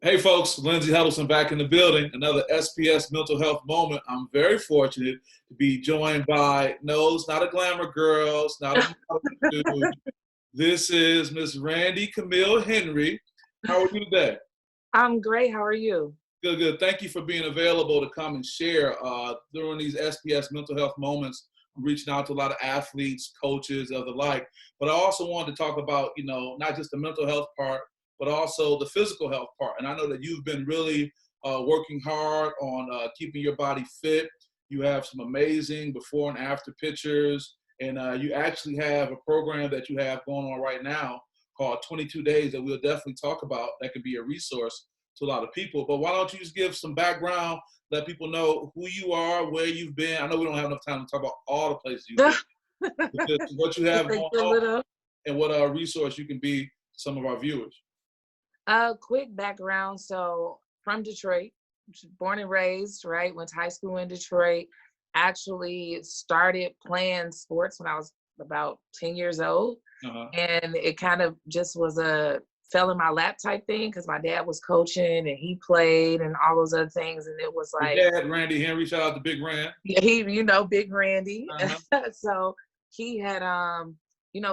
Hey folks, Lindsay Huddleston back in the building. Another SPS Mental Health Moment. I'm very fortunate to be joined by, no, it's not a glamour girl, it's not a model dude. This is Miss RanDee Camille Henry. How are you today? I'm great. How are you? Good, good. Thank you for being available to come and share during these SPS Mental Health Moments. I'm reaching out to a lot of athletes, coaches, of the like. But I also wanted to talk about, not just the mental health part, but also the physical health part. And I know that you've been really working hard on keeping your body fit. You have some amazing before and after pictures. And you actually have a program that you have going on right now called 22 Days that we'll definitely talk about. That could be a resource to a lot of people. But why don't you just give some background, let people know who you are, where you've been. I know we don't have enough time to talk about all the places you've been, but just what you have going on and what resource you can be to some of our viewers. Quick background. So from Detroit, born and raised, right? Went to high school in Detroit. Actually started playing sports when I was about 10 years old. And it kind of just was a fell in my lap type thing because my dad was coaching and he played and all those other things. And it was like, your dad, RanDee Henry, shout out to Big Ran. Yeah, Big RanDee. So he had,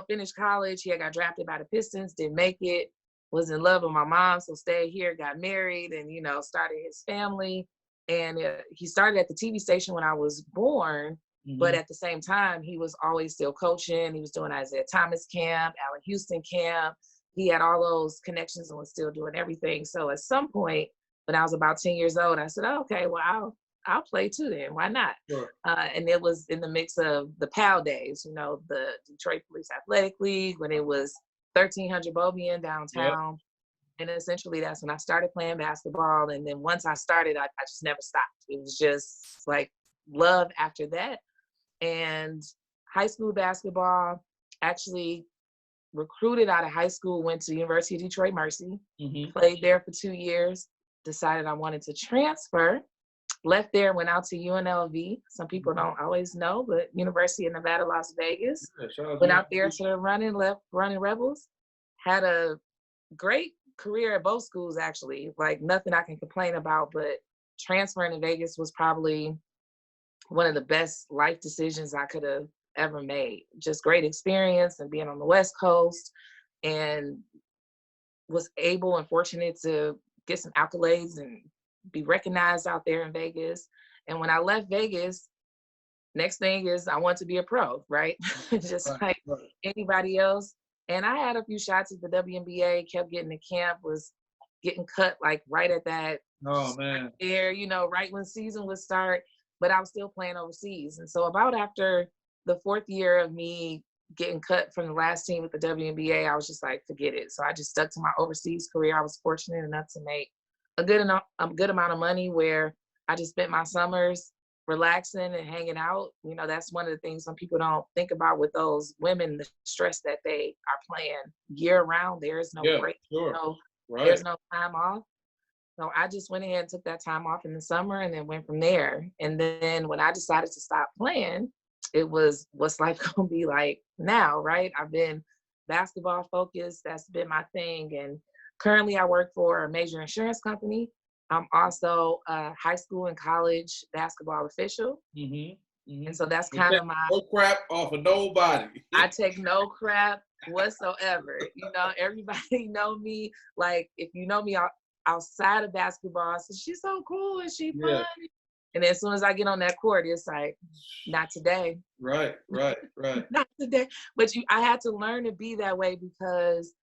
finished college. He had got drafted by the Pistons, didn't make it, was in love with my mom. So stayed here, got married and, started his family. And he started at the TV station when I was born. But at the same time, he was always still coaching. He was doing Isaiah Thomas camp, Allen Houston camp. He had all those connections and was still doing everything. So at some point, when I was about 10 years old, I said, oh, okay, well, I'll play too then. Why not? Sure. And it was in the mix of the PAL days, the Detroit Police Athletic League, when it was 1300 Bobian downtown. Yep. And essentially that's when I started playing basketball. And then once I started, I just never stopped. It was just like love after that. And high school basketball, actually recruited out of high school, went to University of Detroit Mercy, played there for 2 years, decided I wanted to transfer, left there, went out to UNLV. Some people don't always know, but University of Nevada, Las Vegas. Went out there to the Running Rebels. Had a great career at both schools, actually. Like nothing I can complain about, but transferring to Vegas was probably one of the best life decisions I could have ever made. Just great experience and being on the West Coast, and was able and fortunate to get some accolades and be recognized out there in Vegas. And when I left Vegas, next thing is I want to be a pro, right? Just like anybody else. And I had a few shots at the WNBA, kept getting to camp, was getting cut like right at that there, right when season would start, but I was still playing overseas. And so about after the 4th year of me getting cut from the last team with the WNBA, I was just like, forget it. So I just stuck to my overseas career. I was fortunate enough to make a good amount of money where I just spent my summers relaxing and hanging out. That's one of the things some people don't think about with those women, the stress that they are playing year round. There is no break. Sure. There's no time off. So I just went ahead and took that time off in the summer and then went from there. And then when I decided to stop playing, it was, what's life gonna be like now, right? I've been basketball focused. That's been my thing. And currently I work for a major insurance company. I'm also a high school and college basketball official. And so that's kind of my— no crap off of nobody. I take no crap whatsoever. Everybody know me. Like, if you know me outside of basketball, so she's so cool and she fun. Yeah. And as soon as I get on that court, it's like, not today. Right. Not today. But I had to learn to be that way, because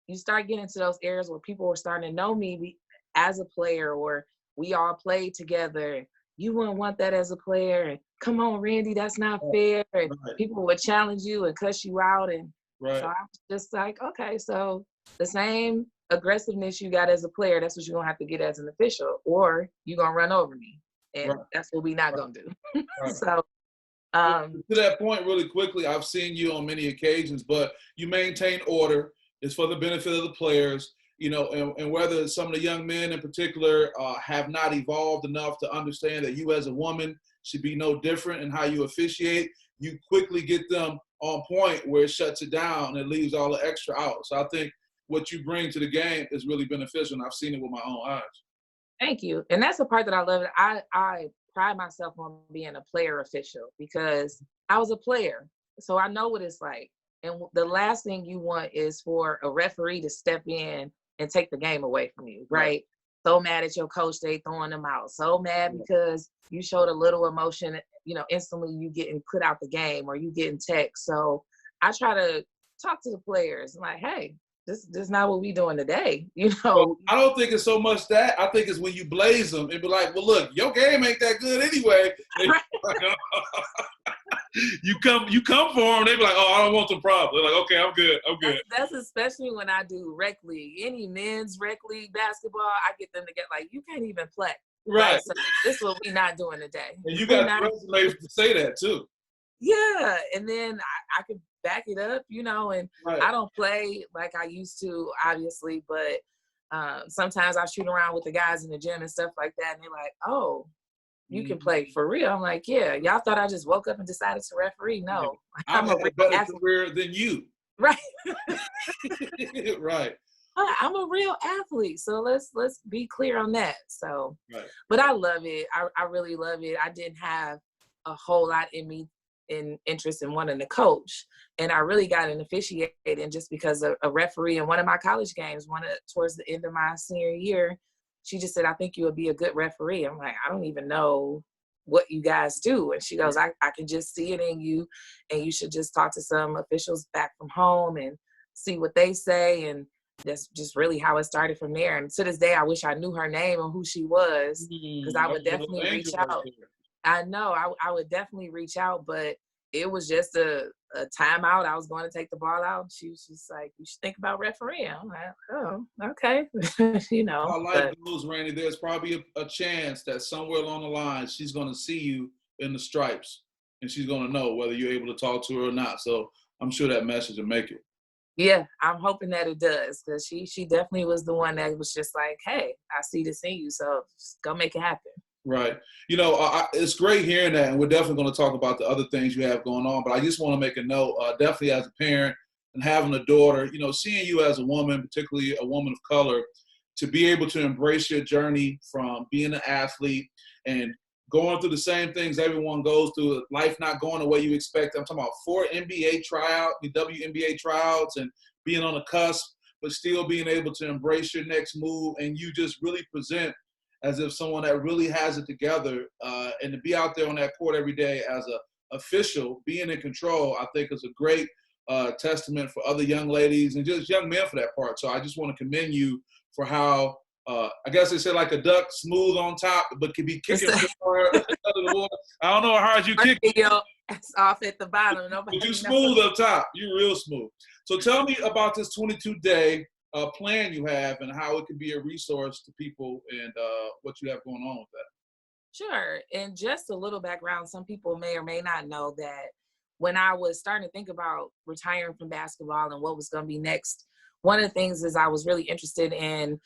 you start getting into those areas where people were starting to know me as a player, or we all played together. You wouldn't want that as a player. And come on, RanDee, that's not fair. And people would challenge you and cuss you out. And so I was just like, okay, so the same aggressiveness you got as a player, that's what you're going to have to get as an official, or you're going to run over me. And that's what we're not going to do. So to that point, really quickly, I've seen you on many occasions, but you maintain order. It's for the benefit of the players. And whether some of the young men in particular have not evolved enough to understand that you as a woman should be no different in how you officiate, you quickly get them on point where it shuts it down and it leaves all the extra out. So I think what you bring to the game is really beneficial, and I've seen it with my own eyes. Thank you. And that's the part that I love. I pride myself on being a player official because I was a player. So I know what it's like. And the last thing you want is for a referee to step in and take the game away from you, right? So mad at your coach, they throwing them out. So mad because you showed a little emotion, instantly you getting put out the game or you getting text. So I try to talk to the players like, hey, this is not what we doing today, Well, I don't think it's so much that. I think it's when you blaze them and be like, well, look, your game ain't that good anyway. You come for them, they be like, oh, I don't want the problem. They're like, okay, I'm good. That's especially when I do rec league. Any men's rec league basketball, I get them to get like, you can't even play. Right. So this is what we not doing today. And you got the resume to say that too. Yeah, and then I could back it up, and I don't play like I used to, obviously, but sometimes I shoot around with the guys in the gym and stuff like that, and they're like, oh, you can play for real. I'm like, yeah, y'all thought I just woke up and decided to referee. No, I'm a better career than you. Right. Right. I'm a real athlete, so let's be clear on that. So, but I love it. I really love it. I didn't have a whole lot in interest in wanting to coach, and I really got in officiating just because a referee in one of my college games, towards the end of my senior year, she just said, I think you would be a good referee. I'm like, I don't even know what you guys do. And she goes, I can just see it in you, and you should just talk to some officials back from home and see what they say. And that's just really how it started from there. And to this day, I wish I knew her name and who she was, because I would definitely reach out. I know I would definitely reach out, but it was just a timeout. I was going to take the ball out. She was just like, you should think about refereeing. I'm like, oh, okay. How life goes, RanDee, there's probably a chance that somewhere along the line, she's going to see you in the stripes, and she's going to know whether you're able to talk to her or not. So I'm sure that message will make it. Yeah, I'm hoping that it does, because she definitely was the one that was just like, hey, I see this in you, so just go make it happen. Right. It's great hearing that, and we're definitely going to talk about the other things you have going on, but I just want to make a note, definitely as a parent and having a daughter, seeing you as a woman, particularly a woman of color, to be able to embrace your journey from being an athlete and going through the same things everyone goes through, life not going the way you expect. I'm talking about 4 NBA tryouts, the WNBA tryouts, and being on the cusp, but still being able to embrace your next move, and you just really present as if someone that really has it together, and to be out there on that court every day as a official, being in control, I think is a great testament for other young ladies and just young men for that part. So I just want to commend you for how, I guess they say like a duck, smooth on top, but can be kicking hard under the water. I don't know how hard you kick. It's off at the bottom. But you smooth up top. You're real smooth. So tell me about this 22-day plan you have and how it can be a resource to people and what you have going on with that. Sure. And just a little background, some people may or may not know that when I was starting to think about retiring from basketball and what was going to be next, one of the things is I was really interested in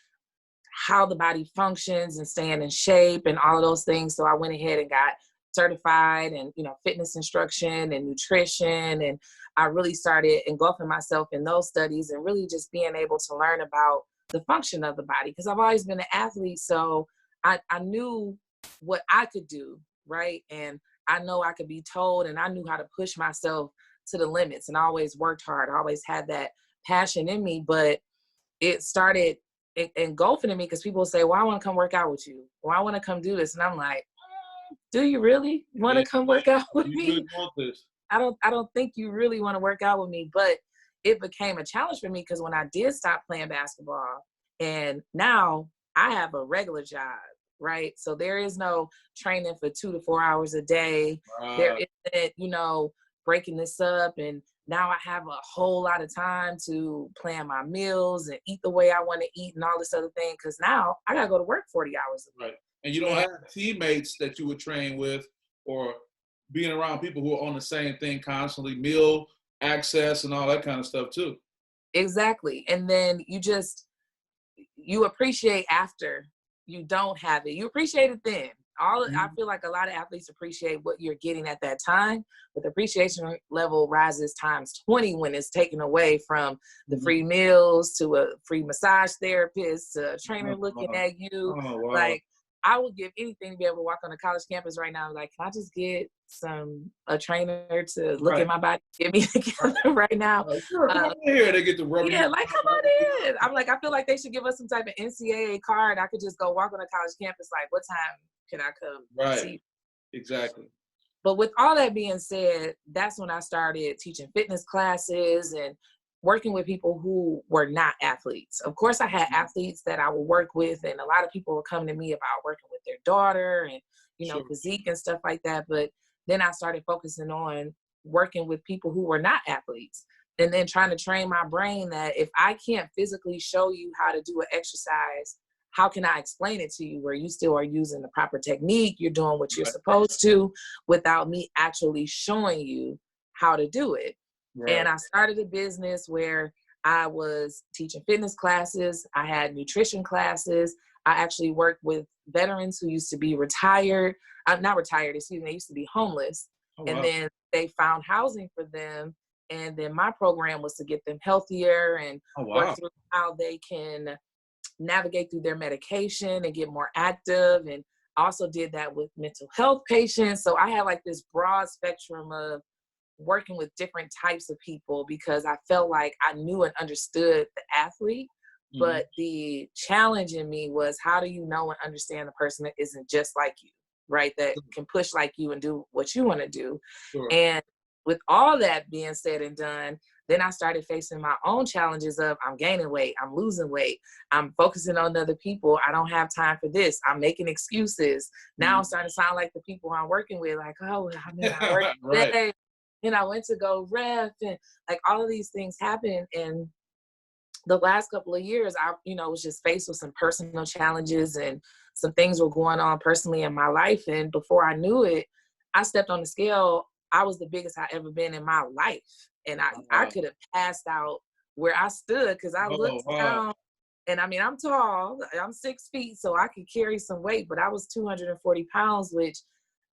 how the body functions and staying in shape and all of those things. So I went ahead and got certified in, fitness instruction and nutrition. And I really started engulfing myself in those studies and really just being able to learn about the function of the body. Because I've always been an athlete, so I knew what I could do, right? And I know I could be told, and I knew how to push myself to the limits, and I always worked hard. I always had that passion in me, but it started engulfing in me because people say, well, I want to come work out with you, or I want to come do this. And I'm like, do you really want to come work out with me? Really want this. I don't think you really want to work out with me. But it became a challenge for me because when I did stop playing basketball, and now I have a regular job, right? So there is no training for 2 to 4 hours a day. There isn't, breaking this up. And now I have a whole lot of time to plan my meals and eat the way I want to eat and all this other thing. Because now I got to go to work 40 hours a day. Right. And you don't have teammates that you would train with or being around people who are on the same thing constantly, meal access and all that kind of stuff too. Exactly. And then you appreciate after you don't have it. You appreciate it then. I feel like a lot of athletes appreciate what you're getting at that time, but the appreciation level rises times 20 when it's taken away from the free meals to a free massage therapist to a trainer looking at you. Oh, wow. Like, I would give anything to be able to walk on a college campus right now. Like, can I just get a trainer to look at my body, get me together right now? Sure, come on in here. They get the rubber. Yeah, like, come on in. I'm like, I feel like they should give us some type of NCAA card. I could just go walk on a college campus. Like, what time can I come see? Exactly. But with all that being said, that's when I started teaching fitness classes and working with people who were not athletes. Of course, I had athletes that I would work with, and a lot of people were coming to me about working with their daughter and, physique and stuff like that. But then I started focusing on working with people who were not athletes, and then trying to train my brain that if I can't physically show you how to do an exercise, how can I explain it to you where you still are using the proper technique, you're doing what you're supposed to, without me actually showing you how to do it. And I started a business where I was teaching fitness classes. I had nutrition classes. I actually worked with veterans who used to be retired. Not retired, excuse me, they used to be homeless. And then they found housing for them. And then my program was to get them healthier and work through how they can navigate through their medication and get more active. And also did that with mental health patients. So I had like this broad spectrum of working with different types of people because I felt like I knew and understood the athlete. But the challenge in me was, how do you know and understand the person that isn't just like you, right? That can push like you and do what you want to do. And with all that being said and done, then I started facing my own challenges of, I'm gaining weight, I'm losing weight, I'm focusing on other people, I don't have time for this, I'm making excuses. Now I'm starting to sound like the people I'm working with, like, oh, I'm not working today. And I went to go ref, and like all of these things happen. And the last couple of years, I, was just faced with some personal challenges, and some things were going on personally in my life. And before I knew it, I stepped on the scale. I was the biggest I ever been in my life. And I could have passed out where I stood because I looked down. And I mean, I'm tall, I'm 6 feet, so I could carry some weight, but I was 240 pounds, which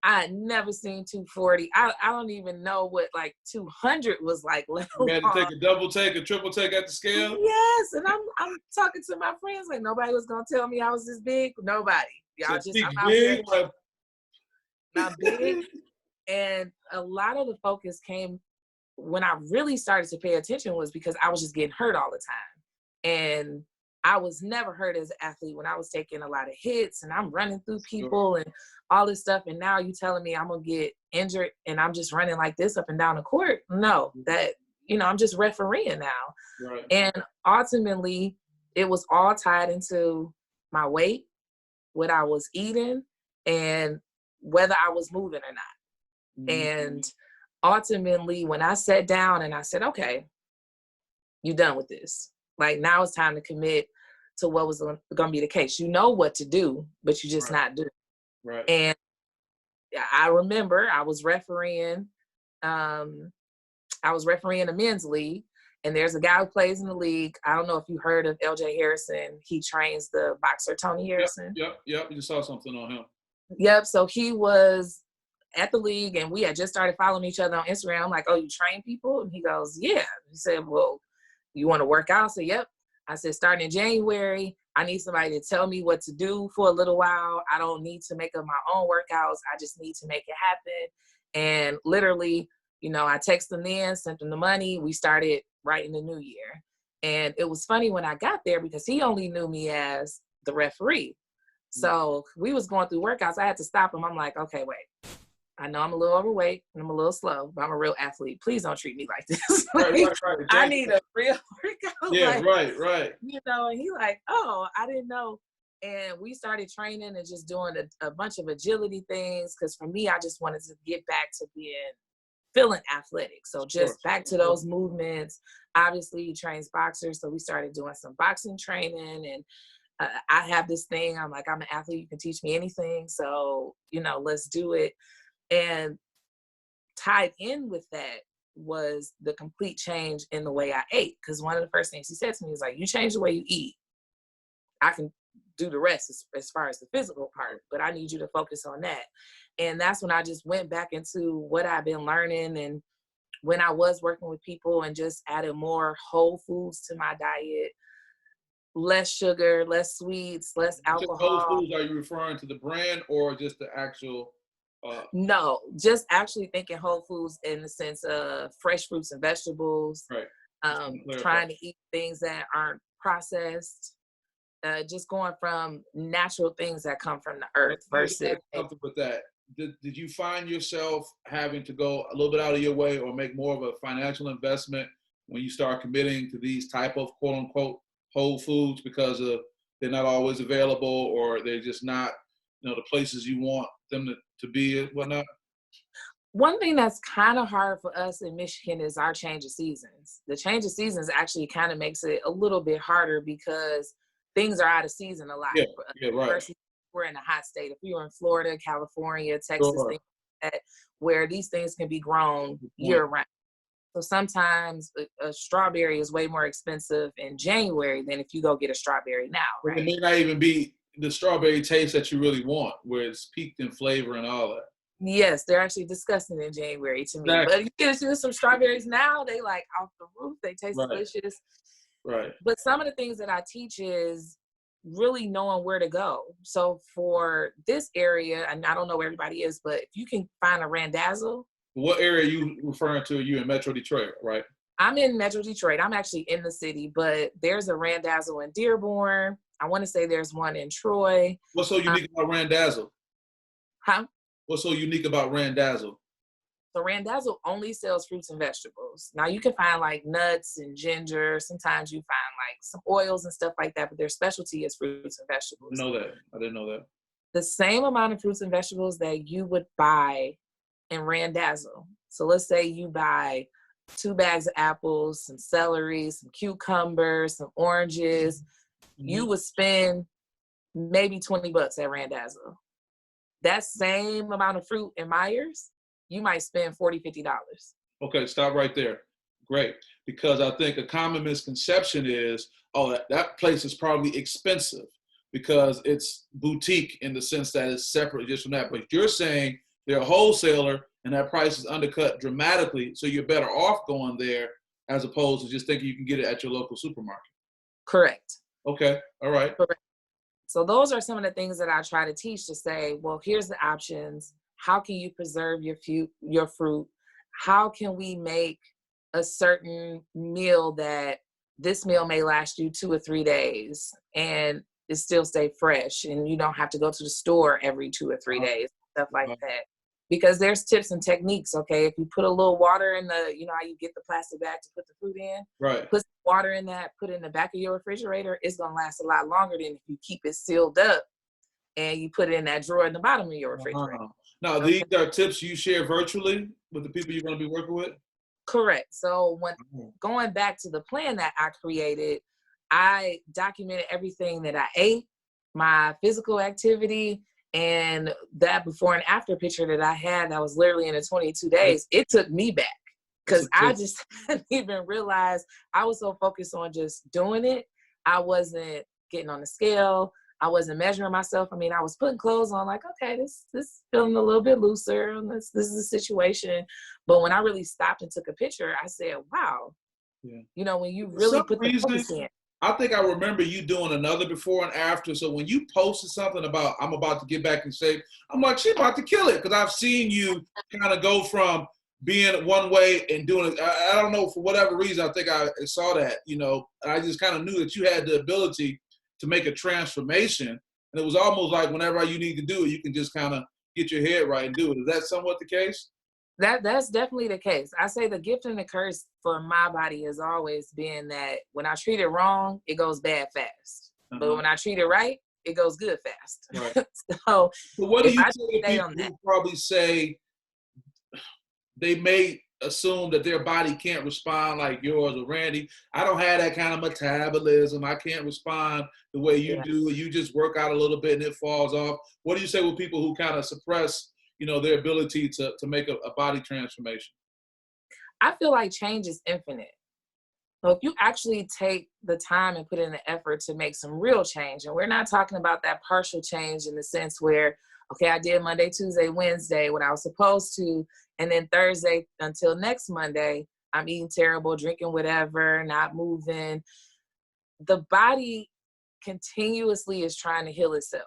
I had never seen 240. I don't even know what like 200 was like. You had to take a double take, a triple take at the scale? Yes, and I'm talking to my friends like nobody was gonna tell me I was this big. Nobody. Y'all just I'm out big, here. Not big. And a lot of the focus came when I really started to pay attention was because I was just getting hurt all the time. And I was never hurt as an athlete when I was taking a lot of hits and I'm running through people and all this stuff. And now you telling me I'm going to get injured and I'm just running like this up and down the court. No, that, I'm just refereeing now. And ultimately it was all tied into my weight, what I was eating, and whether I was moving or not. And ultimately, when I sat down and I said, okay, you're done with this. Like, now it's time to commit to what was going to be the case. You know what to do, but you're just not doing it. And I remember I was refereeing a men's league, and there's a guy who plays in the league. I don't know if you heard of LJ Harrison. He trains the boxer Tony Harrison. Yep. You saw something on him. Yep. So he was at the league, and we had just started following each other on Instagram. I'm like, oh, you train people? And he goes, yeah. He said, well, you want to work out? I said, yep. I said, starting in January, I need somebody to tell me what to do for a little while. I don't need to make up my own workouts. I just need to make it happen. And literally, I texted him in, sent him the money. We started right in the new year. And it was funny when I got there because he only knew me as the referee. So we was going through workouts. I had to stop him. I'm like, okay, wait. I know I'm a little overweight and I'm a little slow, but I'm a real athlete. Please don't treat me like this. Right. I need a real workout. Yeah, right. And he like, oh, I didn't know. And we started training and just doing a bunch of agility things. Cause for me, I just wanted to get back to feeling athletic. So just back to those movements. Obviously he trains boxers. So we started doing some boxing training, and I have this thing. I'm like, I'm an athlete. You can teach me anything. So, let's do it. And tied in with that was the complete change in the way I ate. Because one of the first things he said to me was like, you change the way you eat, I can do the rest as far as the physical part, but I need you to focus on that. And that's when I just went back into what I've been learning, and when I was working with people and just added more whole foods to my diet, less sugar, less sweets, less Whole alcohol. Foods, are you referring to the brand or just the actual? No, just actually thinking whole foods in the sense of fresh fruits and vegetables, Right. trying to eat things that aren't processed, just going from natural things that come from the earth versus. Something with that. Did you find yourself having to go a little bit out of your way or make more of a financial investment when you start committing to these type of quote unquote whole foods because of they're not always available or they're just not, the places you want them to be and whatnot? One thing that's kind of hard for us in Michigan is our change of seasons. The change of seasons actually kind of makes it a little bit harder because things are out of season a lot. Yeah, right. Versus we're in a hot state. If we were in Florida, California, Texas, Sure. things like that, where these things can be grown year round. So sometimes a strawberry is way more expensive in January than if you go get a strawberry now, right? It may not even be the strawberry taste that you really want, where it's peaked in flavor and all that. Yes, they're actually disgusting in January to me. Exactly. But you get into some strawberries now, they like off the roof. They taste delicious. Right. But some of the things that I teach is really knowing where to go. So for this area, and I don't know where everybody is, but if you can find a Randazzle. What area are you referring to? You in Metro Detroit, right? I'm in Metro Detroit. I'm actually in the city, but there's a Randazzle in Dearborn. I want to say there's one in Troy. What's so unique about Randazzle? Huh? What's so unique about Randazzle? So Randazzle only sells fruits and vegetables. Now you can find like nuts and ginger. Sometimes you find like some oils and stuff like that, but their specialty is fruits and vegetables. I didn't know that. The same amount of fruits and vegetables that you would buy in Randazzle. So let's say you buy 2 bags of apples, some celery, some cucumbers, some oranges. Mm-hmm. You would spend maybe $20 at Randazzle. That same amount of fruit in Myers, you might spend $40, $50. Okay, stop right there. Great. Because I think a common misconception is, that place is probably expensive because it's boutique in the sense that it's separate just from that. But you're saying they're a wholesaler and that price is undercut dramatically, so you're better off going there as opposed to just thinking you can get it at your local supermarket. Correct. Okay, all right. Correct. So those are some of the things that I try to teach to say, well, here's the options. How can you preserve your fruit? How can we make a certain meal that this meal may last you 2 or 3 days and it still stay fresh and you don't have to go to the store every 2 or 3 days, stuff like that. Because there's tips and techniques, okay? If you put a little water in how you get the plastic bag to put the fruit in, right? Put some water in that, put it in the back of your refrigerator, it's gonna last a lot longer than if you keep it sealed up and you put it in that drawer in the bottom of your refrigerator. Now, these are tips you share virtually with the people you're gonna be working with? Correct. So when going back to the plan that I created, I documented everything that I ate, my physical activity, and that before and after picture that I had that was literally in the 22 days, it took me back because I just didn't even realize I was so focused on just doing it. I wasn't getting on the scale. I wasn't measuring myself. I mean, I was putting clothes on like, okay, this feeling a little bit looser. This is the situation. But when I really stopped and took a picture, I said, wow, when you really put the focus in. I think I remember you doing another before and after. So when you posted something about, I'm about to get back in shape, I'm like, she's about to kill it. Because I've seen you kind of go from being one way and doing it. I don't know, for whatever reason, I think I saw that, I just kind of knew that you had the ability to make a transformation. And it was almost like whenever you need to do it, you can just kind of get your head right and do it. Is that somewhat the case? That's definitely the case. I say the gift and the curse for my body has always been that when I treat it wrong, it goes bad fast. But when I treat it right, it goes good fast. Right. So what do you say to people who probably say they may assume that their body can't respond like yours or RanDee? I don't have that kind of metabolism. I can't respond the way you do. You just work out a little bit and it falls off. What do you say with people who kind of suppress their ability to make a body transformation? I feel like change is infinite. So if you actually take the time and put in the effort to make some real change, and we're not talking about that partial change in the sense where, okay, I did Monday, Tuesday, Wednesday, what I was supposed to, and then Thursday until next Monday, I'm eating terrible, drinking whatever, not moving. The body continuously is trying to heal itself.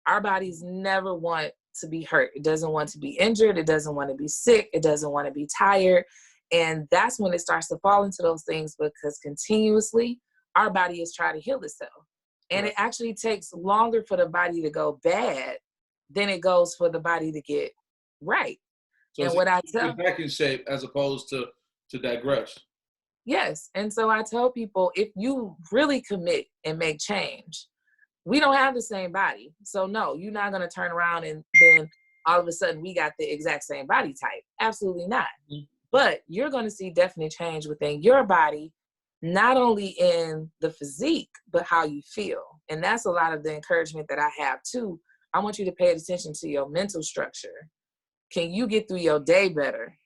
Our bodies never want to be hurt. It doesn't want to be injured. It doesn't want to be sick. It doesn't want to be tired. And that's when it starts to fall into those things, because continuously our body is trying to heal itself. And Right. it actually takes longer for the body to go bad than it goes for the body to get right. So And it's what I easier to tell, get back in shape as opposed to digress. yes. And so I tell people, if you really commit and make change, we don't have the same body. So no, you're not going to turn around and then all of a sudden we got the exact same body type. Absolutely not. Mhm. But you're going to see definite change within your body, not only in the physique, but how you feel. And that's a lot of the encouragement that I have too. I want you to pay attention to your mental structure. Can you get through your day better?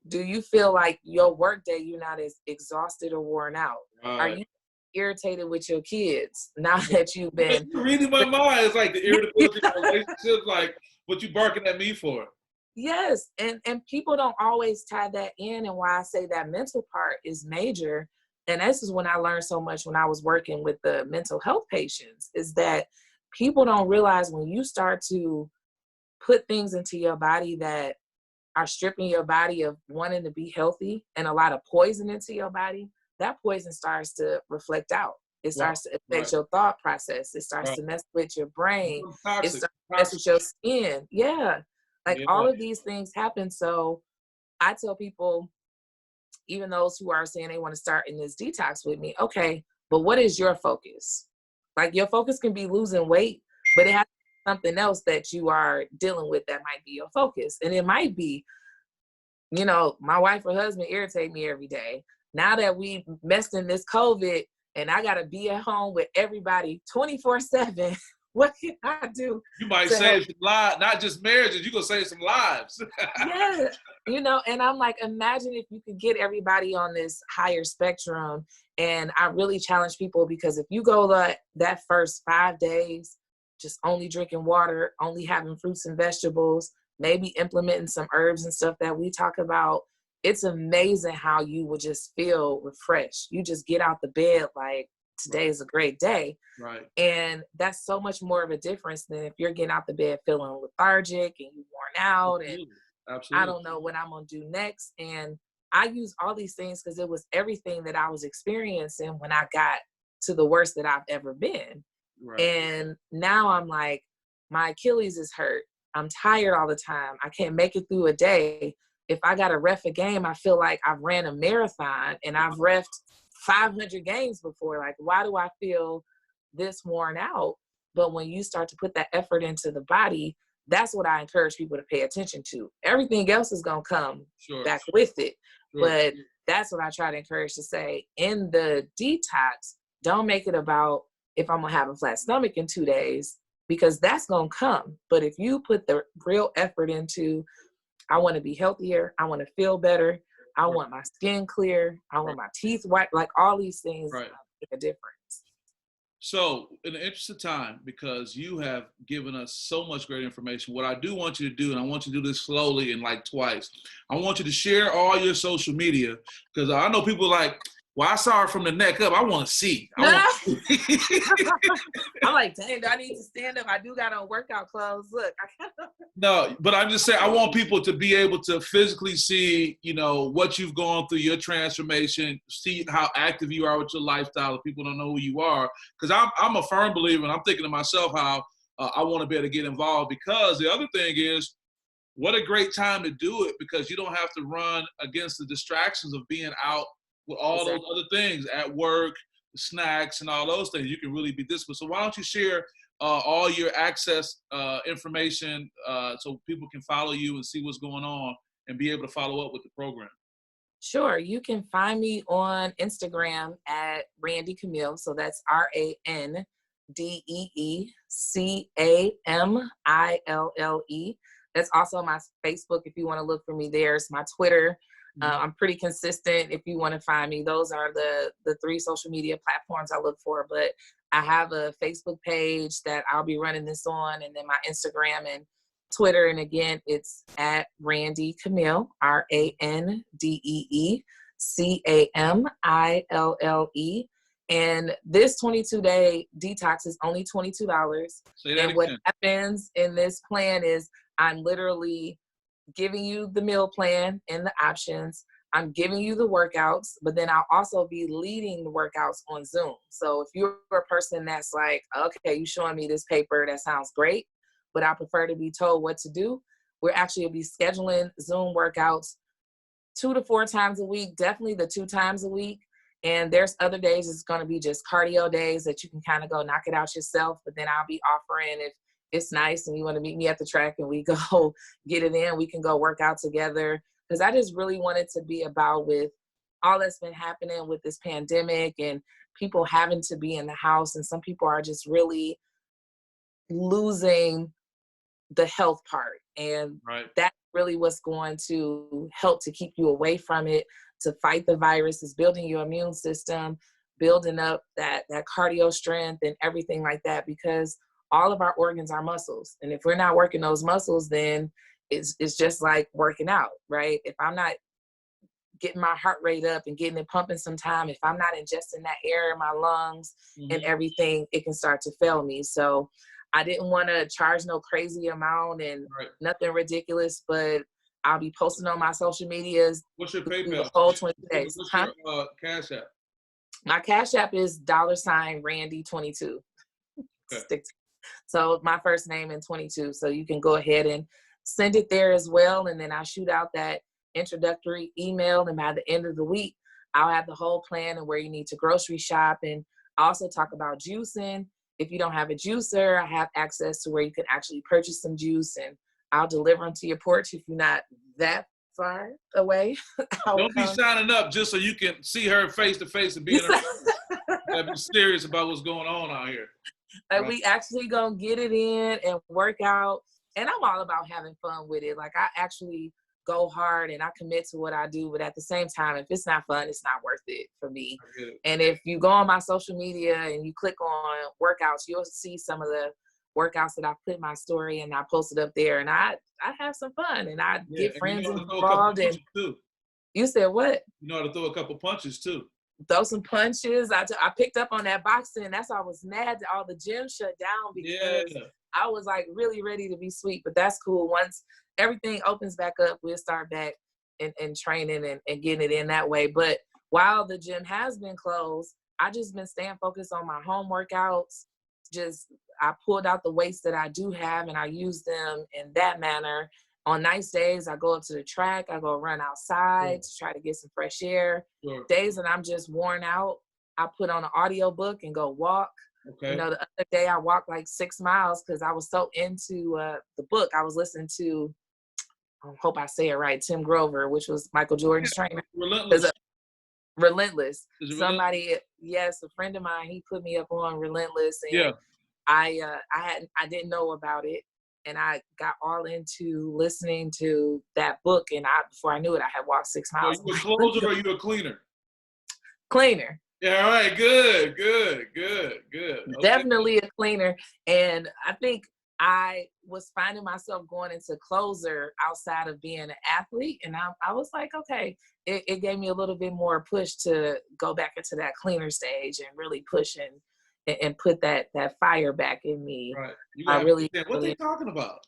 Do you feel like your work day, you're not as exhausted or worn out? Are Right. you irritated with your kids now that you've been You're reading my mind. It's like the irritability in relationships, like what you barking at me for. Yes, and people don't always tie that in, and why I say that mental part is major. And this is when I learned so much when I was working with the mental health patients, is that people don't realize when you start to put things into your body that are stripping your body of wanting to be healthy, and a lot of poison into your body, that poison starts to reflect out. It Wow. starts to affect Right. your thought process. It starts Right. to mess with your brain. It's It toxic. starts to mess Toxic. with your skin. Yeah. Like Yeah. all of these things happen. So I tell people, even those who are saying they want to start in this detox with me, okay, but what is your focus? Like your focus can be losing weight, but it has to be something else that you are dealing with that might be your focus. And it might be, my wife or husband irritate me every day. Now that we messed in this COVID and I got to be at home with everybody 24/7, what can I do You might to help? save some lives, not just marriages. You're gonna save some lives. Yeah. And I'm like, imagine if you could get everybody on this higher spectrum. And I really challenge people, because if you go that first 5 days, just only drinking water, only having fruits and vegetables, maybe implementing some herbs and stuff that we talk about, it's amazing how you will just feel refreshed. You just get out the bed like, today is a great day. Right. And that's so much more of a difference than if you're getting out the bed feeling lethargic and you worn out and Absolutely. I Absolutely. don't know what I'm going to do next. And I use all these things because it was everything that I was experiencing when I got to the worst that I've ever been. Right. And now I'm like, my Achilles is hurt. I'm tired all the time. I can't make it through a day. If I got to ref a game, I feel like I've ran a marathon and I've refed 500 games before. Like, why do I feel this worn out? But when you start to put that effort into the body, that's what I encourage people to pay attention to. Everything else is going to come Sure. back with it. Sure. But that's what I try to encourage to say in the detox, don't make it about if I'm going to have a flat stomach in 2 days, because that's going to come. But if you put the real effort into, I want to be healthier, I want to feel better, I Right. want my skin clear, I Right. want my teeth white, like all these things Right. make a difference. So, in the interest of time, because you have given us so much great information, what I do want you to do, and I want you to do this slowly and like twice, I want you to share all your social media, because I know people like, well, I saw her from the neck up. I want to see. I want I'm like, dang, do I need to stand up? I do got on workout clothes. Look. No, but I'm just saying, I want people to be able to physically see, what you've gone through, your transformation, see how active you are with your lifestyle. If people don't know who you are, because I'm a firm believer, and I'm thinking to myself how I want to be able to get involved. Because the other thing is, what a great time to do it, because you don't have to run against the distractions of being out with all those other things at work, snacks, and all those things. You can really be disciplined. So why don't you share all your access information so people can follow you and see what's going on and be able to follow up with the program? Sure. You can find me on Instagram at RanDee Camille. So that's RanDeeCamille. That's also my Facebook if you want to look for me there. It's my Twitter. I'm pretty consistent. If you want to find me, those are the 3 social media platforms I look for. But I have a Facebook page that I'll be running this on, and then my Instagram and Twitter. And again, it's at RanDee Camille, RanDeeCamille. And this 22-day detox is only $22. And what happens in this plan is I'm literally giving you the meal plan and the options. I'm giving you the workouts, but then I'll also be leading the workouts on Zoom. So if you're a person that's like, okay, you showing me this paper, that sounds great, but I prefer to be told what to do, we're actually be scheduling Zoom workouts 2 to 4 times a week, definitely the 2 times a week. And there's other days it's going to be just cardio days that you can kind of go knock it out yourself. But then I'll be offering, if it's nice and you want to meet me at the track and we go get it in, we can go work out together. Because I just really wanted to be about, with all that's been happening with this pandemic and people having to be in the house, and some people are just really losing the health part. And that's really what's going to help to keep you away from it, to fight the virus, is building your immune system, building up that cardio strength and everything like that, because all of our organs are muscles. And if we're not working those muscles, then it's just like working out, right? If I'm not getting my heart rate up and getting it pumping sometime, if I'm not ingesting that air in my lungs and everything, it can start to fail me. So I didn't want to charge no crazy amount and nothing ridiculous, but I'll be posting on my social medias. What's your PayPal? The whole 20 days. What's your Cash App? My Cash App is $RanDee22. Okay. So my first name and 22. So you can go ahead and send it there as well. And then I'll shoot out that introductory email. And by the end of the week, I'll have the whole plan and where you need to grocery shop. And I also talk about juicing. If you don't have a juicer, I have access to where you can actually purchase some juice, and I'll deliver them to your porch if you're not that far away. Don't be signing up just so you can see her face to face and be in her. Be serious about what's going on out here. Like, we actually gonna get it in and work out. And I'm all about having fun with it. Like, I actually go hard and I commit to what I do, but at the same time, if it's not fun, it's not worth it for me. And if you go on my social media and you click on workouts, you'll see some of the workouts that I put in my story, and I post it up there, and I have some fun, and I get friends involved. And you said what? You know how to throw a couple punches too. Throw some punches. I picked up on that boxing. That's why I was mad that all the gyms shut down, because I was like really ready to be sweet. But that's cool. Once everything opens back up, we'll start back and training and getting it in that way. But while the gym has been closed, I just been staying focused on my home workouts. I pulled out the weights that I do have, and I use them in that manner. On nice days, I go up to the track. I go run outside to try to get some fresh air. Days that I'm just worn out, I put on an audio book and go walk. You know, the other day I walked like 6 miles because I was so into the book. I was listening to, I hope I say it right, Tim Grover, which was Michael Jordan's trainer. Relentless. Somebody, yes, a friend of mine, he put me up on Relentless, and I didn't know about it. And I got all into listening to that book, and before I knew it, I had walked 6 miles. So you a closer or you a cleaner? Cleaner. Yeah, all right, good. Okay. Definitely a cleaner. And I think I was finding myself going into closer outside of being an athlete. And I was like, okay, it gave me a little bit more push to go back into that cleaner stage and really push and put that fire back in me. Right. I really, what they talking about?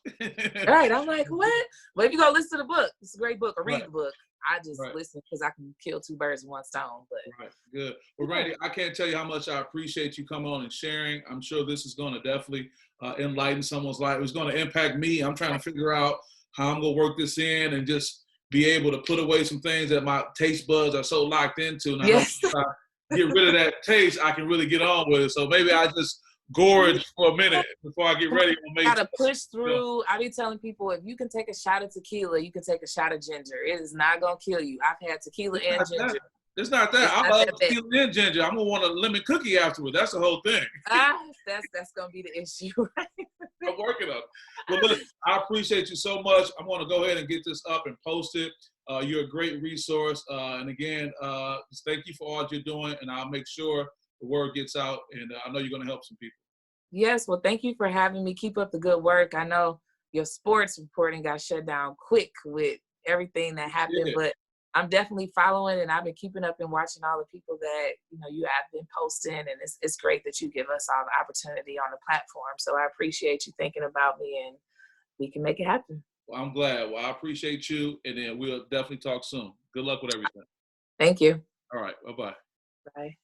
Right. I'm like, what? But if you go listen to the book, it's a great book, or read the book. I just listen because I can kill 2 birds with 1 stone. But good. Well, RanDee, I can't tell you how much I appreciate you coming on and sharing. I'm sure this is going to definitely enlighten someone's life. It's going to impact me. I'm trying to figure out how I'm going to work this in and just be able to put away some things that my taste buds are so locked into. And I get rid of that taste, I can really get on with it. So maybe I just gorge for a minute before I get ready. Gotta push through. I be telling people, if you can take a shot of tequila, you can take a shot of ginger. It is not gonna kill you. I've had tequila and ginger. It's not that. I love tequila and ginger. I'm gonna want a lemon cookie afterward. That's the whole thing. That's gonna be the issue. Right? I'm working on it. Well, look, I appreciate you so much. I'm gonna go ahead and get this up and post it. You're a great resource. And again, just thank you for all you're doing, and I'll make sure the word gets out, and I know you're going to help some people. Yes, well, thank you for having me. Keep up the good work. I know your sports reporting got shut down quick with everything that happened, Yeah. but I'm definitely following, and I've been keeping up and watching all the people that you have been posting, and it's great that you give us all the opportunity on the platform. So I appreciate you thinking about me, and we can make it happen. Well, I'm glad. Well, I appreciate you, and then we'll definitely talk soon. Good luck with everything. Thank you. All right. Bye-bye. Bye.